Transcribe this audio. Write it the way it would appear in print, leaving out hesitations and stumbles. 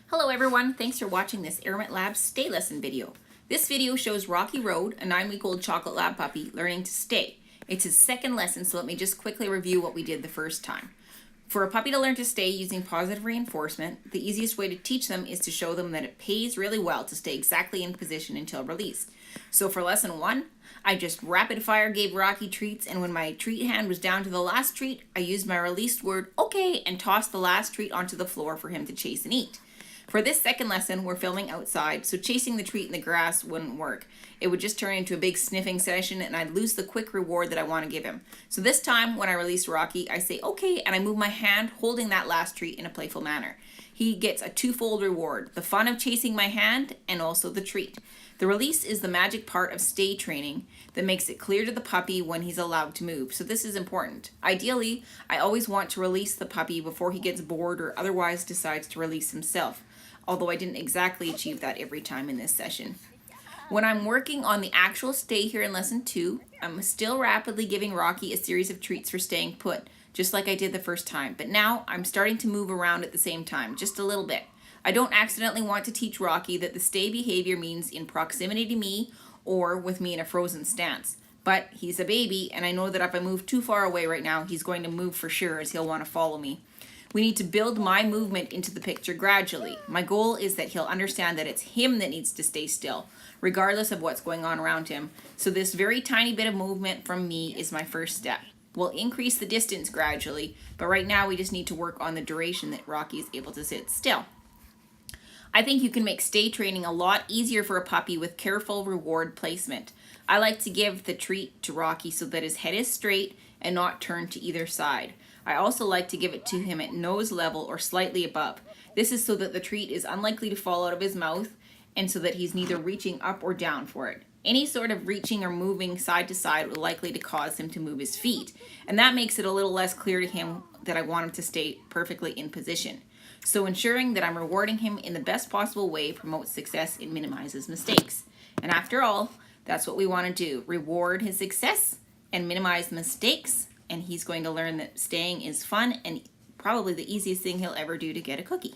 Hello everyone, thanks for watching this Airmet Labs Stay Lesson video. This video shows Rocky Road, a 9-week-old chocolate lab puppy, learning to stay. It's his second lesson, so let me just quickly review what we did the first time. For a puppy to learn to stay using positive reinforcement, the easiest way to teach them is to show them that it pays really well to stay exactly in position until release. So for lesson 1, I just rapid fire gave Rocky treats, and when my treat hand was down to the last treat, I used my released word okay and tossed the last treat onto the floor for him to chase and eat. For this second lesson, we're filming outside, so chasing the treat in the grass wouldn't work. It would just turn into a big sniffing session and I'd lose the quick reward that I want to give him. So this time, when I release Rocky, I say okay and I move my hand holding that last treat in a playful manner. He gets a twofold reward, the fun of chasing my hand and also the treat. The release is the magic part of stay training that makes it clear to the puppy when he's allowed to move, so this is important. Ideally, I always want to release the puppy before he gets bored or otherwise decides to release himself, although I didn't exactly achieve that every time in this session. When I'm working on the actual stay here in lesson 2, I'm still rapidly giving Rocky a series of treats for staying put, just like I did the first time, but now I'm starting to move around at the same time, just a little bit. I don't accidentally want to teach Rocky that the stay behavior means in proximity to me or with me in a frozen stance. But he's a baby, and I know that if I move too far away right now, he's going to move for sure as he'll want to follow me. We need to build my movement into the picture gradually. My goal is that he'll understand that it's him that needs to stay still, regardless of what's going on around him. So this very tiny bit of movement from me is my first step. We'll increase the distance gradually, but right now we just need to work on the duration that Rocky is able to sit still. I think you can make stay training a lot easier for a puppy with careful reward placement. I like to give the treat to Rocky so that his head is straight and not turned to either side. I also like to give it to him at nose level or slightly above. This is so that the treat is unlikely to fall out of his mouth and so that he's neither reaching up or down for it. Any sort of reaching or moving side to side will likely to cause him to move his feet, and that makes it a little less clear to him that I want him to stay perfectly in position. So ensuring that I'm rewarding him in the best possible way promotes success and minimizes mistakes. And after all, that's what we want to do, reward his success and minimize mistakes, and he's going to learn that staying is fun and probably the easiest thing he'll ever do to get a cookie.